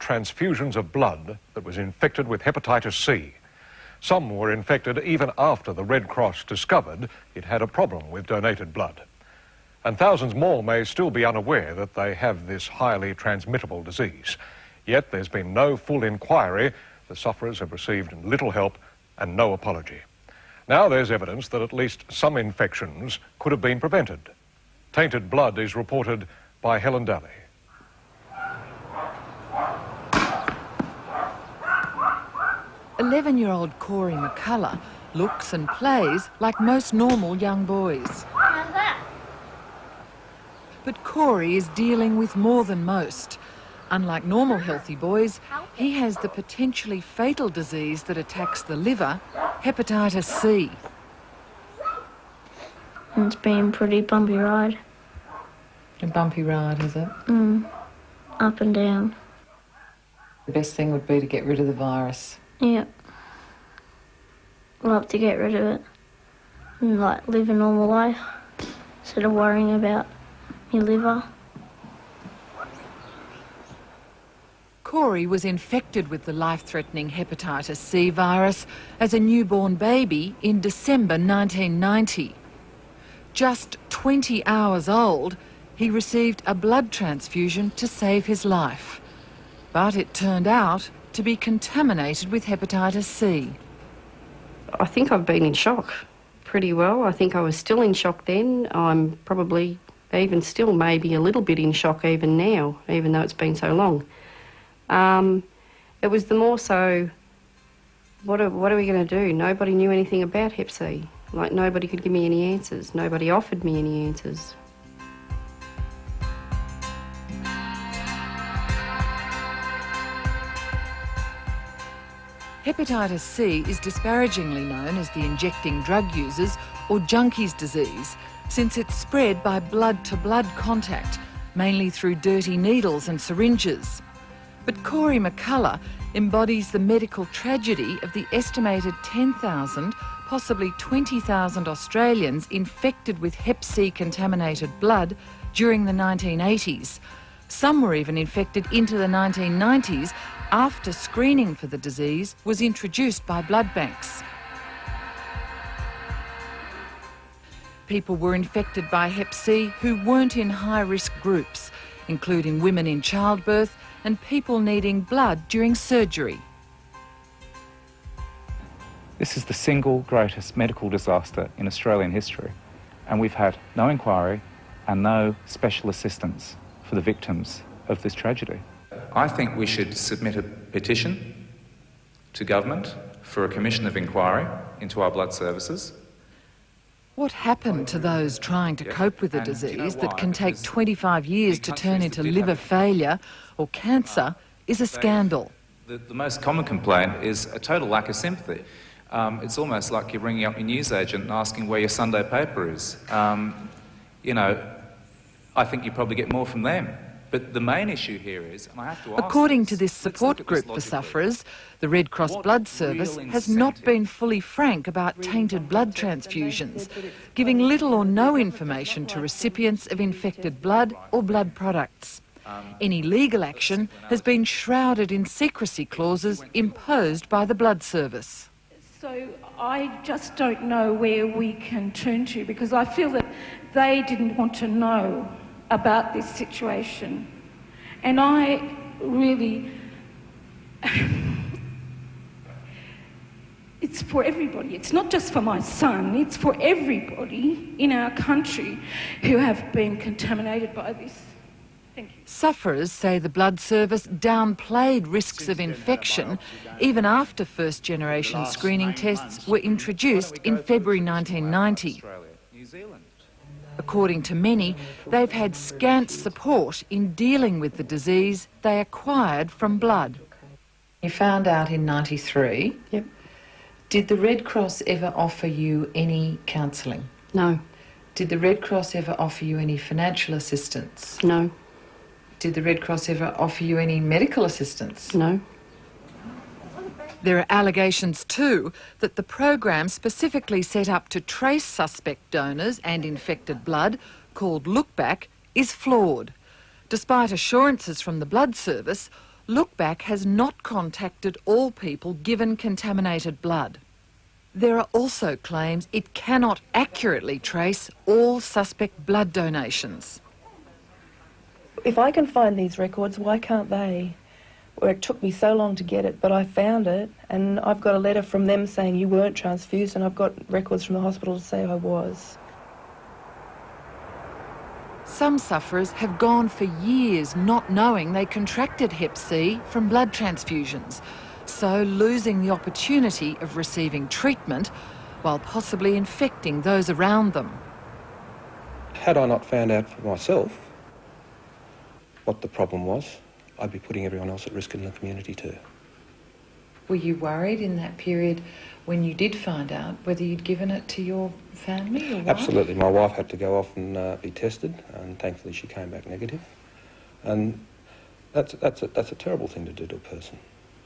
transfusions of blood that was infected with hepatitis C. Some were infected even after the Red Cross discovered it had a problem with donated blood. And thousands more may still be unaware that they have this highly transmittable disease. Yet there's been no full inquiry. The sufferers have received little help and no apology. Now there's evidence that at least some infections could have been prevented. Tainted blood is reported by Helen Dalley. "11-year-old Corey McCullough looks and plays like most normal young boys. How's that? But Corey is dealing with more than most. Unlike normal healthy boys, he has the potentially fatal disease that attacks the liver, hepatitis C. It's been a pretty bumpy ride. A bumpy ride, is it? Up and down. The best thing would be to get rid of the virus. Yep. Love to get rid of it and live a normal life instead of worrying about my liver. Corey was infected with the life-threatening hepatitis C virus as a newborn baby in December 1990. Just 20 hours old, he received a blood transfusion to save his life. But it turned out to be contaminated with hepatitis C. I think I've been in shock pretty well. I think I was still in shock then. I'm probably even still maybe a little bit in shock even now, even though it's been so long. It was the more so, what are we going to do? Nobody knew anything about Hep C. Like, nobody could give me any answers. Nobody offered me any answers. Hepatitis C is disparagingly known as the injecting drug users or junkies disease, since it's spread by blood-to-blood contact, mainly through dirty needles and syringes. But Corey McCullough embodies the medical tragedy of the estimated 10,000, possibly 20,000 Australians infected with Hep C contaminated blood during the 1980s. Some were even infected into the 1990s after screening for the disease was introduced by blood banks. People were infected by Hep C who weren't in high-risk groups, including women in childbirth and people needing blood during surgery. This is the single greatest medical disaster in Australian history, and we've had no inquiry and no special assistance for the victims of this tragedy. I think we should submit a petition to government for a commission of inquiry into our blood services. What happened to those trying to cope with a disease that can take 25 years to turn into liver failure or cancer is a scandal. The most common complaint is a total lack of sympathy. It's almost like you're ringing up your newsagent and asking where your Sunday paper is. You know, I think you probably get more from them. But the main issue here is, and I have to ask... According to this support group for sufferers, the Red Cross Blood Service has not been fully frank about tainted blood transfusions, giving little or no information to recipients of infected blood or blood products. Any legal action has been shrouded in secrecy clauses imposed by the Blood Service. So I just don't know where we can turn to, because I feel that they didn't want to know about this situation. And I really... it's for everybody. It's not just for my son. It's for everybody in our country who have been contaminated by this. Thank you. Sufferers say the Blood Service downplayed risks of infection even after first-generation screening tests were introduced in February 1990. According to many, they've had scant support in dealing with the disease they acquired from blood. You found out in 93. Yep. Did the Red Cross ever offer you any counselling? No. Did the Red Cross ever offer you any financial assistance? No. Did the Red Cross ever offer you any medical assistance? No. There are allegations too that the program specifically set up to trace suspect donors and infected blood, called Look Back, is flawed. Despite assurances from the Blood Service, Lookback has not contacted all people given contaminated blood. There are also claims it cannot accurately trace all suspect blood donations. If I can find these records, why can't they? Well, it took me so long to get it, but I found it, and I've got a letter from them saying you weren't transfused, and I've got records from the hospital to say I was. Some sufferers have gone for years not knowing they contracted Hep C from blood transfusions, so losing the opportunity of receiving treatment while possibly infecting those around them. Had I not found out for myself what the problem was, I'd be putting everyone else at risk in the community too. Were you worried in that period when you did find out whether you'd given it to your family or what? Absolutely. My wife had to go off and be tested, and thankfully she came back negative. And that's a terrible thing to do to a person.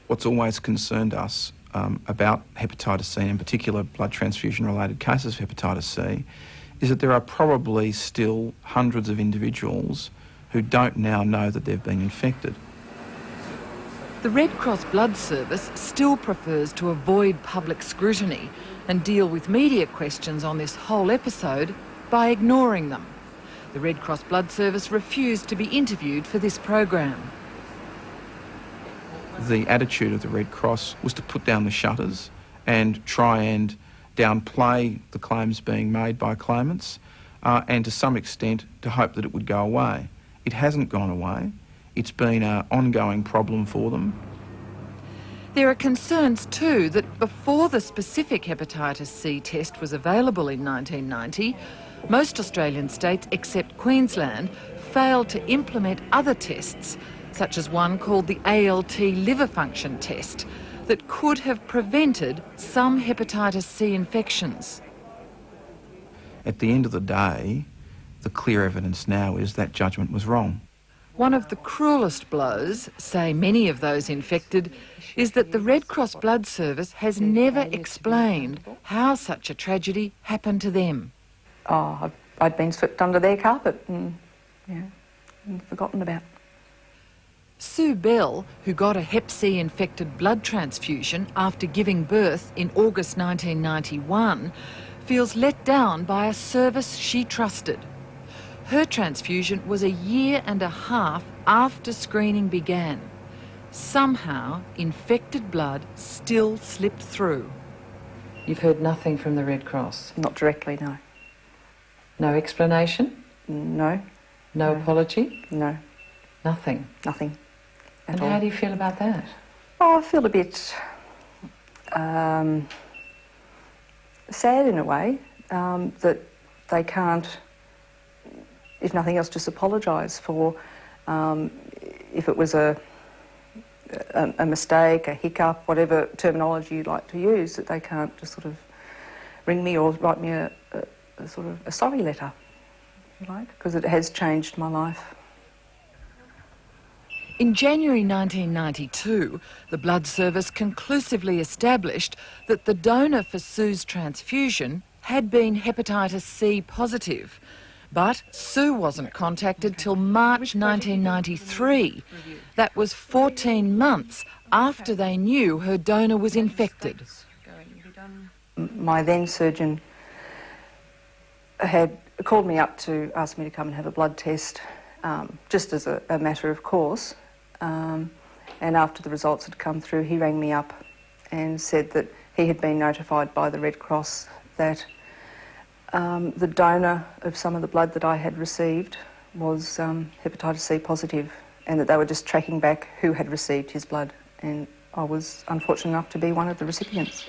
What's always concerned us about hepatitis C, and in particular blood transfusion-related cases of hepatitis C, is that there are probably still hundreds of individuals who don't now know that they've been infected. The Red Cross Blood Service still prefers to avoid public scrutiny and deal with media questions on this whole episode by ignoring them. The Red Cross Blood Service refused to be interviewed for this program. The attitude of the Red Cross was to put down the shutters and try and downplay the claims being made by claimants and to some extent to hope that it would go away. It hasn't gone away. It's been an ongoing problem for them. There are concerns too that before the specific hepatitis C test was available in 1990, most Australian states except Queensland failed to implement other tests, such as one called the ALT liver function test, that could have prevented some hepatitis C infections. At the end of the day, the clear evidence now is that judgment was wrong. One of the cruelest blows, say many of those infected, is that the Red Cross Blood Service has never explained how such a tragedy happened to them. Oh, I'd been swept under their carpet and forgotten about. Sue Bell, who got a Hep C infected blood transfusion after giving birth in August 1991, feels let down by a service she trusted. Her transfusion was a year and a half after screening began. Somehow, infected blood still slipped through. You've heard nothing from the Red Cross? Not directly, no. No explanation? No. No apology? No. Nothing? Nothing at And all. how do you feel about that? Oh, I feel a bit sad in a way that they can't, if nothing else, just apologise for if it was a mistake, a hiccup, whatever terminology you'd like to use, that they can't just sort of ring me or write me a sort of a sorry letter, if you like, because it has changed my life. In January 1992, the Blood Service conclusively established that the donor for Sue's transfusion had been hepatitis C positive. But Sue wasn't contacted till March 1993. That was 14 months after they knew her donor was infected. My then surgeon had called me up to ask me to come and have a blood test, just as a matter of course. And after the results had come through, he rang me up and said that he had been notified by the Red Cross that the donor of some of the blood that I had received was hepatitis C positive, and that they were just tracking back who had received his blood, and I was unfortunate enough to be one of the recipients.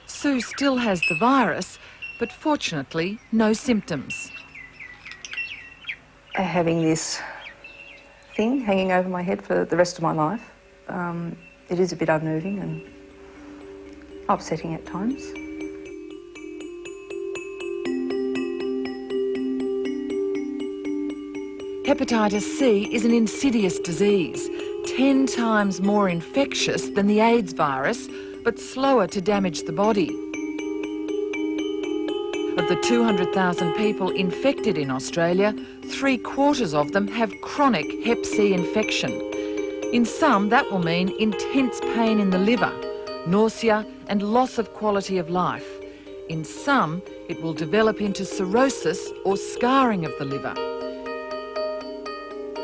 Sue still has the virus, but fortunately no symptoms. Having this thing hanging over my head for the rest of my life, it is a bit unnerving and upsetting at times. Hepatitis C is an insidious disease, 10 times more infectious than the AIDS virus, but slower to damage the body. Of the 200,000 people infected in Australia, 3/4 of them have chronic Hep C infection. In some, that will mean intense pain in the liver, nausea and loss of quality of life. In some, it will develop into cirrhosis or scarring of the liver.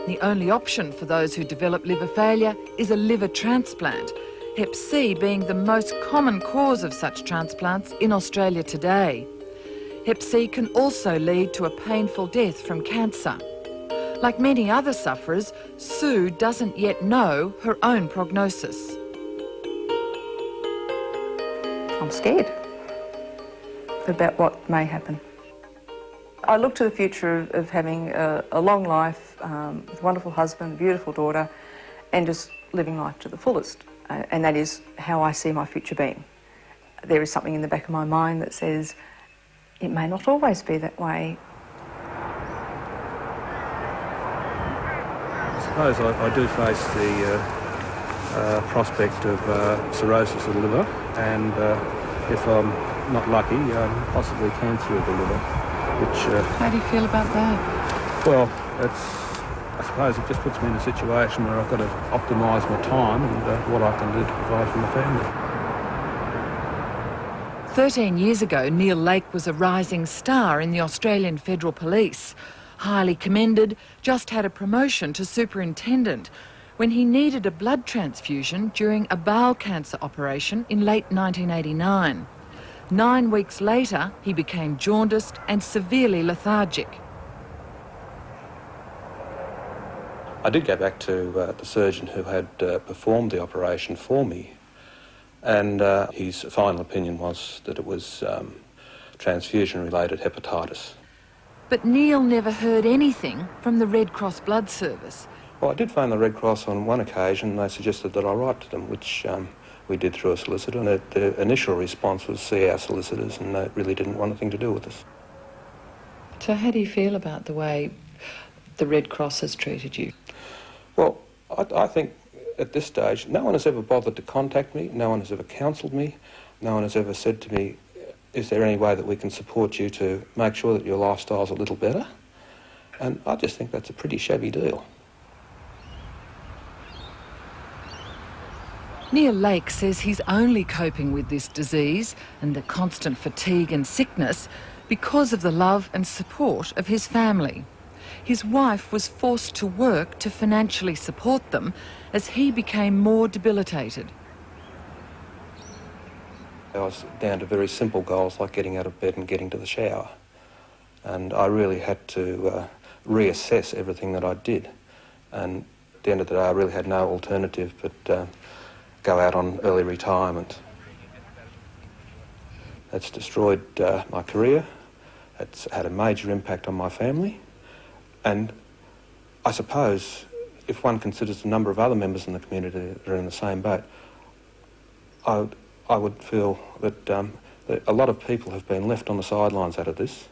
The only option for those who develop liver failure is a liver transplant, Hep C being the most common cause of such transplants in Australia today. Hep C can also lead to a painful death from cancer. Like many other sufferers, Sue doesn't yet know her own prognosis. I'm scared about what may happen. I look to the future of having a long life, with a wonderful husband, a beautiful daughter, and just living life to the fullest. And that is how I see my future being. There is something in the back of my mind that says it may not always be that way. I suppose I do face the prospect of cirrhosis of the liver, and if I'm not lucky, possibly cancer of the liver. Which, how do you feel about that? Well, I suppose it just puts me in a situation where I've got to optimise my time and what I can do to provide for my family. 13 years ago, Neil Lake was a rising star in the Australian Federal Police. Highly commended, just had a promotion to superintendent when he needed a blood transfusion during a bowel cancer operation in late 1989. 9 weeks later, he became jaundiced and severely lethargic. I did go back to the surgeon who had performed the operation for me, and his final opinion was that it was transfusion-related hepatitis. But Neil never heard anything from the Red Cross Blood Service. Well, I did phone the Red Cross on one occasion, and they suggested that I write to them, which we did through a solicitor, and the initial response was see our solicitors, and they really didn't want anything to do with us. So how do you feel about the way the Red Cross has treated you? Well, I think at this stage, no one has ever bothered to contact me, no one has ever counselled me, no one has ever said to me, is there any way that we can support you to make sure that your lifestyle's a little better? And I just think that's a pretty shabby deal. Neil Lake says he's only coping with this disease and the constant fatigue and sickness because of the love and support of his family. His wife was forced to work to financially support them as he became more debilitated. I was down to very simple goals like getting out of bed and getting to the shower. And I really had to reassess everything that I did. And at the end of the day, I really had no alternative but go out on early retirement. That's destroyed my career. It's had a major impact on my family. And I suppose if one considers the number of other members in the community that are in the same boat, I would feel that, that a lot of people have been left on the sidelines out of this,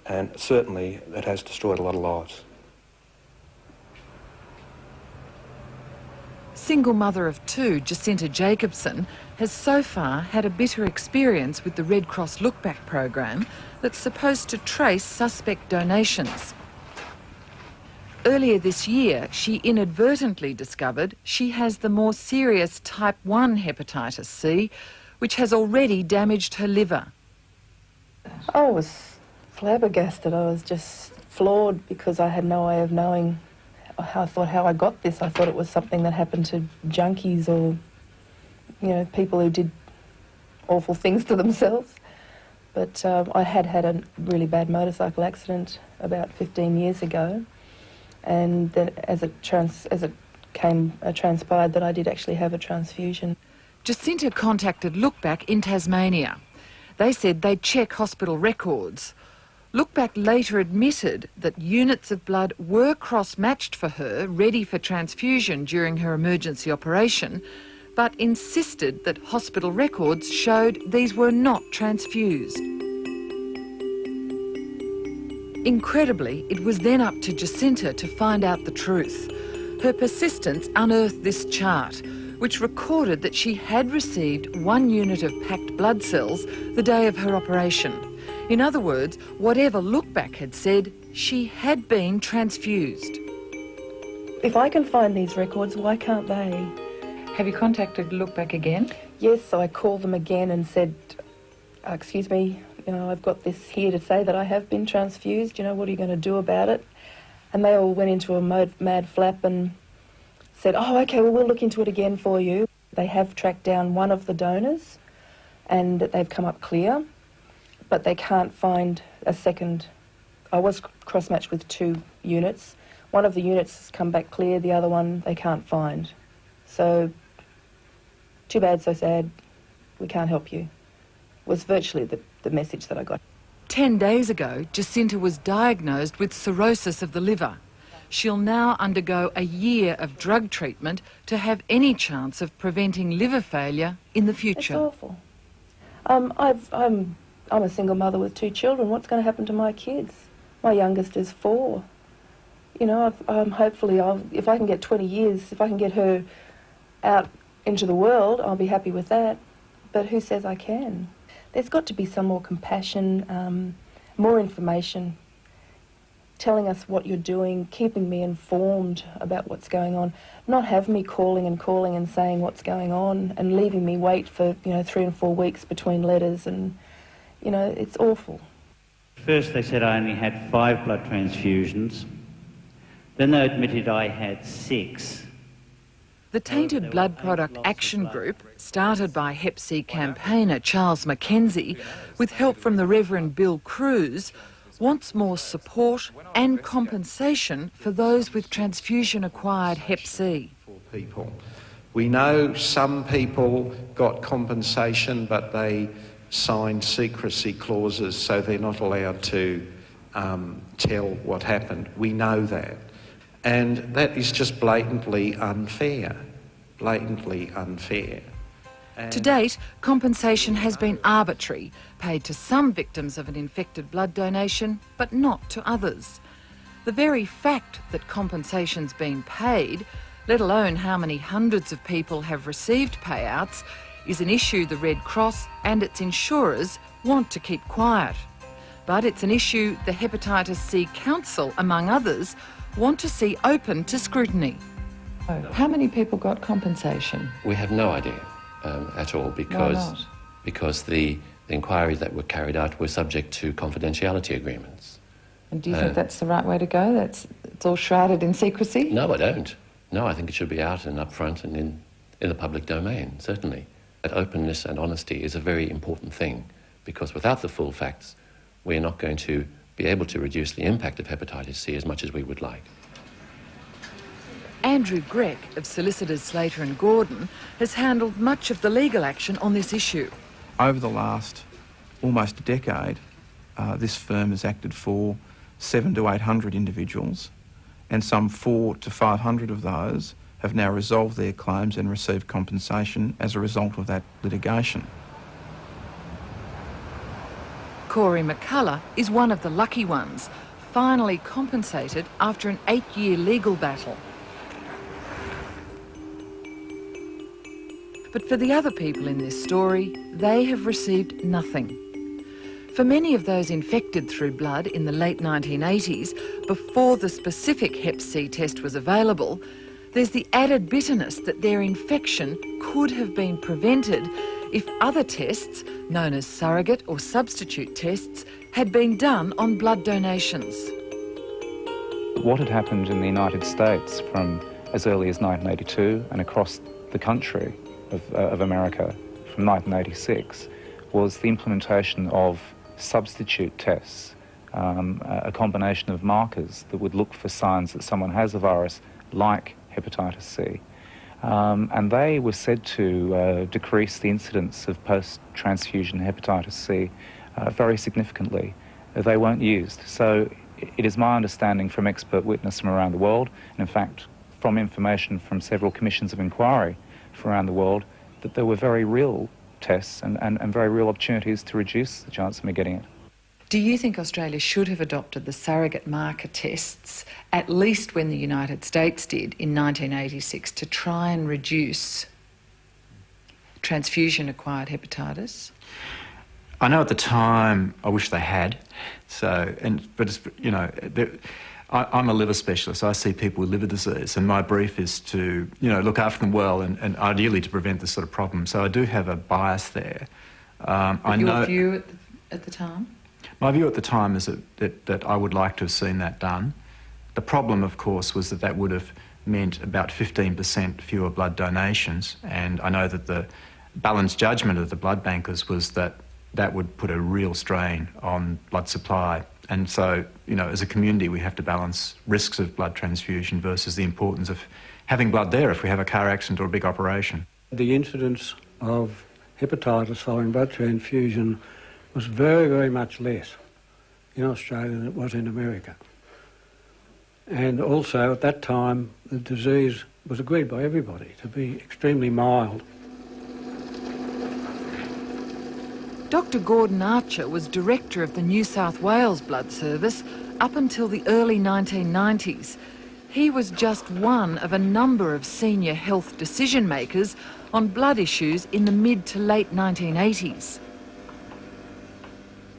and certainly it has destroyed a lot of lives. Single mother of 2, Jacinta Jacobson, has so far had a bitter experience with the Red Cross Look Back program that's supposed to trace suspect donations. Earlier this year, she inadvertently discovered she has the more serious type 1 hepatitis C, which has already damaged her liver. I was flabbergasted. I was just floored because I had no way of knowing how I got this. I thought it was something that happened to junkies or, you know, people who did awful things to themselves. But I had a really bad motorcycle accident about 15 years ago, and then as it transpired that I did actually have a transfusion. Jacinta contacted Look Back in Tasmania. They said they'd check hospital records. Look Back later admitted that units of blood were cross-matched for her, ready for transfusion during her emergency operation, but insisted that hospital records showed these were not transfused. Incredibly, it was then up to Jacinta to find out the truth. Her persistence unearthed this chart, which recorded that she had received 1 unit of packed blood cells the day of her operation. In other words, whatever look-back had said, she had been transfused. If I can find these records, why can't they? Have you contacted Look-Back again? Yes, I called them again and said, excuse me, I've got this here to say that I have been transfused, what are you going to do about it? And they all went into a mad flap and said, oh, OK, well, we'll look into it again for you. They have tracked down one of the donors and they've come up clear, but they can't find a second. I was cross-matched with 2 units. One of the units has come back clear, the other one they can't find. So, too bad, so sad, we can't help you, was virtually the message that I got. 10 days ago, Jacinta was diagnosed with cirrhosis of the liver. She'll now undergo a year of drug treatment to have any chance of preventing liver failure in the future. It's awful. I'm a single mother with 2 children. What's going to happen to my kids? My youngest is 4. Hopefully, if I can get 20 years, if I can get her out into the world, I'll be happy with that. But who says I can? There's got to be some more compassion, more information, telling us what you're doing, keeping me informed about what's going on, not have me calling and saying what's going on and leaving me wait for, 3 and 4 weeks between letters and, it's awful. First they said I only had 5 blood transfusions. Then they admitted I had 6. The Tainted Blood Product Action Group, started by Hep C campaigner Charles Mackenzie, with help from the Reverend Bill Cruz, wants more support and compensation for those with transfusion-acquired Hep C. People. We know some people got compensation, but they signed secrecy clauses, so they're not allowed to tell what happened. We know that. And that is just blatantly unfair. Blatantly unfair. To date, compensation has been arbitrary, paid to some victims of an infected blood donation, but not to others. The very fact that compensation's been paid, let alone how many hundreds of people have received payouts, is an issue the Red Cross and its insurers want to keep quiet. But it's an issue the Hepatitis C Council, among others, want to see open to scrutiny. How many people got compensation? We have no idea at all because the inquiries that were carried out were subject to confidentiality agreements. And do you think that's the right way to go? It's all shrouded in secrecy? No, I don't. No, I think it should be out and upfront and in the public domain, certainly. That openness and honesty is a very important thing because without the full facts, we're not going to be able to reduce the impact of hepatitis C as much as we would like. Andrew Greck of solicitors Slater and Gordon has handled much of the legal action on this issue. Over the last almost decade, this firm has acted for 700 to 800 individuals, and some 400 to 500 of those have now resolved their claims and received compensation as a result of that litigation. Corey McCullough is one of the lucky ones, finally compensated after an 8-year legal battle. But for the other people in this story, they have received nothing. For many of those infected through blood in the late 1980s, before the specific Hep C test was available, there's the added bitterness that their infection could have been prevented if other tests, known as surrogate or substitute tests, had been done on blood donations. What had happened in the United States from as early as 1982 and across the country of America from 1986 was the implementation of substitute tests, a combination of markers that would look for signs that someone has a virus like hepatitis C. And they were said to decrease the incidence of post-transfusion hepatitis C very significantly. They weren't used. So it is my understanding from expert witness from around the world, and in fact from information from several commissions of inquiry from around the world, that there were very real tests and very real opportunities to reduce the chance of me getting it. Do you think Australia should have adopted the surrogate marker tests, at least when the United States did in 1986, to try and reduce transfusion-acquired hepatitis? I know at the time I wish they had. But it's, you know, I'm a liver specialist. I see people with liver disease, and my brief is to, you know, look after them well and ideally to prevent this sort of problem. So I do have a bias there. Your view at the time? My view at the time is that I would like to have seen that done. The problem, of course, was that would have meant about 15% fewer blood donations, and I know that the balanced judgment of the blood bankers was that would put a real strain on blood supply. And so, you know, as a community, we have to balance risks of blood transfusion versus the importance of having blood there if we have a car accident or a big operation. The incidence of hepatitis following blood transfusion was very, very much less in Australia than it was in America. And also, at that time, the disease was agreed by everybody to be extremely mild. Dr Gordon Archer was director of the New South Wales Blood Service up until the early 1990s. He was just one of a number of senior health decision makers on blood issues in the mid to late 1980s.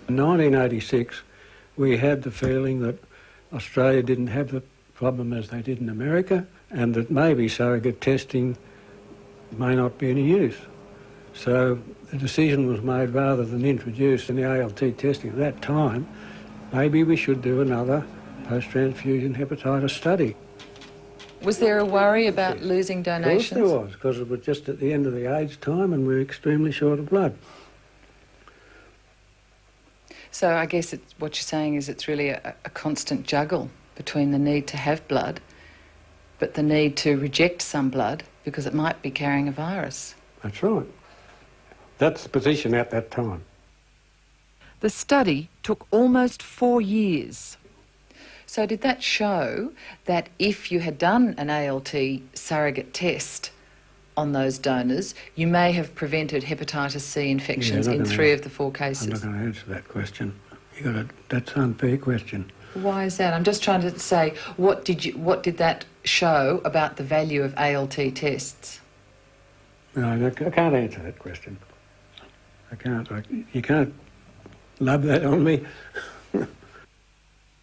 In 1986, we had the feeling that Australia didn't have the problem as they did in America, and that maybe surrogate testing may not be any use. So the decision was made, rather than introduce any ALT testing at that time, maybe we should do another post-transfusion hepatitis study. Was there a worry about losing donations? Of course there was, because it was just at the end of the AIDS time and we were extremely short of blood. So I guess what you're saying is it's really a constant juggle between the need to have blood but the need to reject some blood because it might be carrying a virus. That's right. That's the position at that time. The study took almost 4 years. So did that show that if you had done an ALT surrogate test on those donors, you may have prevented hepatitis C infections in 3 of the 4 cases? I'm not going to answer that question. That's an unfair question. Why is that? I'm just trying to say, what did that show about the value of ALT tests? No, I can't answer that question. I can't. You can't love that on me.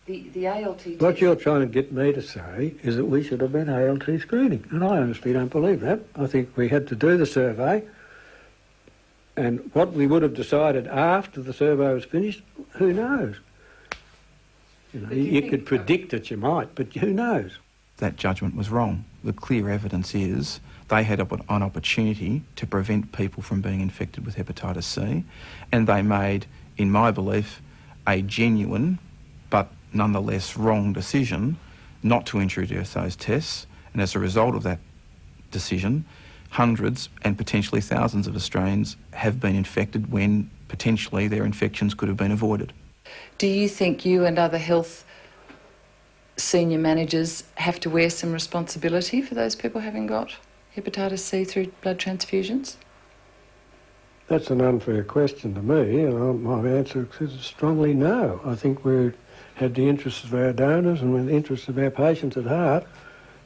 The ALT test... What you're trying to get me to say is that we should have been ALT screening, and I honestly don't believe that. I think we had to do the survey, and what we would have decided after the survey was finished, who knows? You know, you could predict that you might, but who knows? That judgment was wrong. The clear evidence is they had an opportunity to prevent people from being infected with hepatitis C, and they made, in my belief, a genuine but nonetheless wrong decision not to introduce those tests, and as a result of that decision, hundreds and potentially thousands of Australians have been infected when potentially their infections could have been avoided. Do you think you and other health senior managers have to wear some responsibility for those people having got hepatitis C through blood transfusions? That's an unfair question to me. My answer is strongly no. I think we had the interests of our donors and the interests of our patients at heart,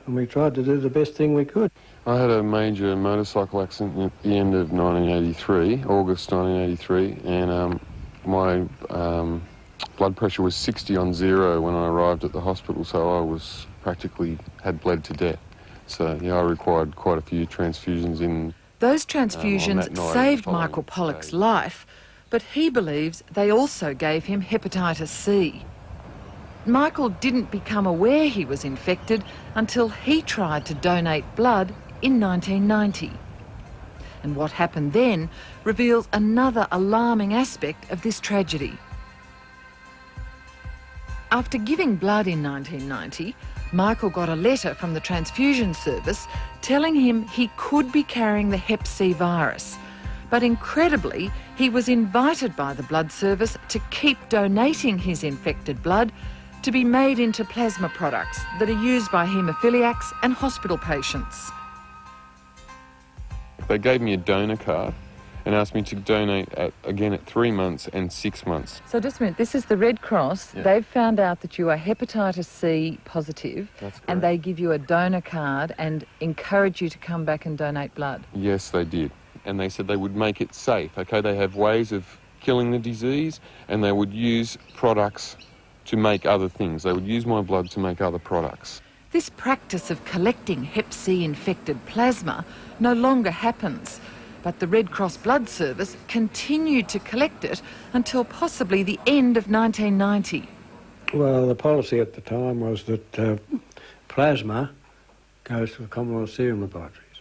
and we tried to do the best thing we could. I had a major motorcycle accident at the end of 1983, August 1983, and my blood pressure was 60 on 0 when I arrived at the hospital, so I was practically had bled to death. So yeah, I required quite a few transfusions in. Those transfusions saved Michael Pollock's life, but he believes they also gave him hepatitis C. Michael didn't become aware he was infected until he tried to donate blood in 1990. And what happened then reveals another alarming aspect of this tragedy. After giving blood in 1990, Michael got a letter from the transfusion service telling him he could be carrying the Hep C virus. But incredibly, he was invited by the blood service to keep donating his infected blood to be made into plasma products that are used by haemophiliacs and hospital patients. They gave me a donor card and asked me to donate again at 3 months and 6 months. So just a minute, this is the Red Cross. Yeah. They've found out that you are hepatitis C positive. That's correct. And they give you a donor card and encourage you to come back and donate blood. Yes, they did. And they said they would make it safe. Okay, they have ways of killing the disease, and they would use products to make other things. They would use my blood to make other products. This practice of collecting Hep C infected plasma no longer happens, but the Red Cross Blood Service continued to collect it until possibly the end of 1990. Well, the policy at the time was that plasma goes to the Commonwealth Serum Laboratories.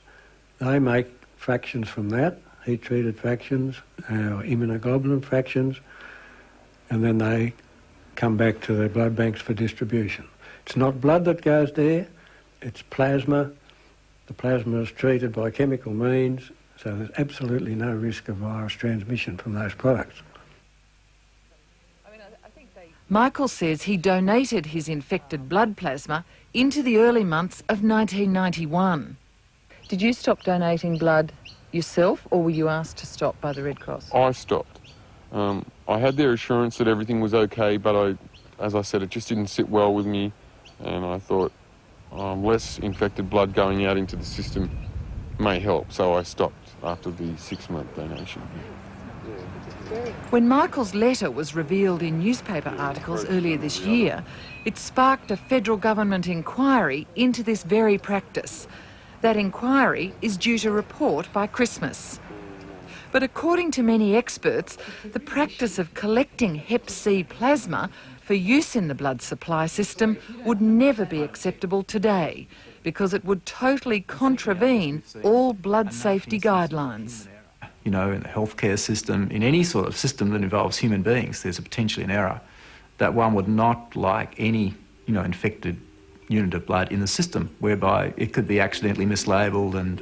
They make fractions from that, heat-treated fractions, immunoglobulin fractions, and then they come back to the blood banks for distribution. It's not blood that goes there, it's plasma. The plasma is treated by chemical means, so there's absolutely no risk of virus transmission from those products. Michael says he donated his infected blood plasma into the early months of 1991. Did you stop donating blood yourself, or were you asked to stop by the Red Cross? I stopped. I had their assurance that everything was okay, but as I said, it just didn't sit well with me, and I thought less infected blood going out into the system may help, so I stopped after the 6-month donation. When Michael's letter was revealed in newspaper articles earlier this year, it sparked a federal government inquiry into this very practice. That inquiry is due to report by Christmas. But according to many experts, the practice of collecting Hep C plasma for use in the blood supply system would never be acceptable today because it would totally contravene all blood safety guidelines. You know, in the healthcare system, in any sort of system that involves human beings, there's potentially an error that one would not like any, infected unit of blood in the system, whereby it could be accidentally mislabelled and,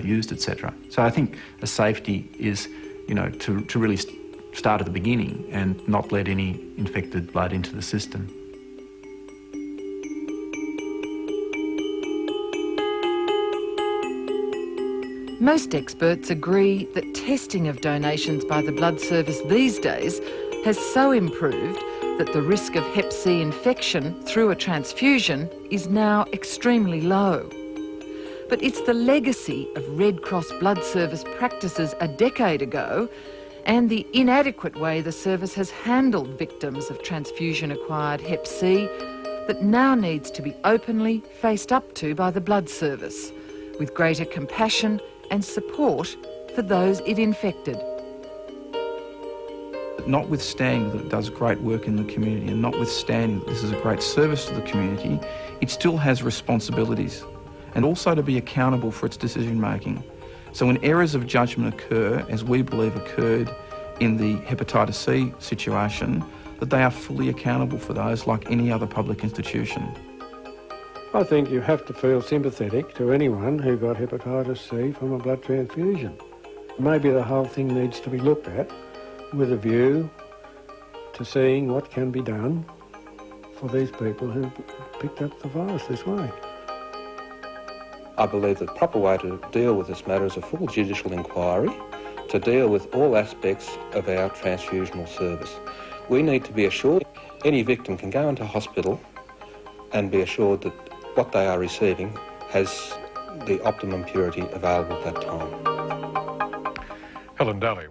used, etc. So I think a safety is, to really start at the beginning and not let any infected blood into the system. Most experts agree that testing of donations by the blood service these days has so improved that the risk of Hep C infection through a transfusion is now extremely low. But it's the legacy of Red Cross Blood Service practices a decade ago and the inadequate way the service has handled victims of transfusion-acquired Hep C that now needs to be openly faced up to by the blood service, with greater compassion and support for those it infected. Notwithstanding that it does great work in the community and notwithstanding that this is a great service to the community, it still has responsibilities and also to be accountable for its decision making. So when errors of judgment occur, as we believe occurred in the hepatitis C situation, that they are fully accountable for those like any other public institution. I think you have to feel sympathetic to anyone who got hepatitis C from a blood transfusion. Maybe the whole thing needs to be looked at with a view to seeing what can be done for these people who picked up the virus this way. I believe the proper way to deal with this matter is a full judicial inquiry to deal with all aspects of our transfusional service. We need to be assured any victim can go into hospital and be assured that what they are receiving has the optimum purity available at that time. Helen Dalley.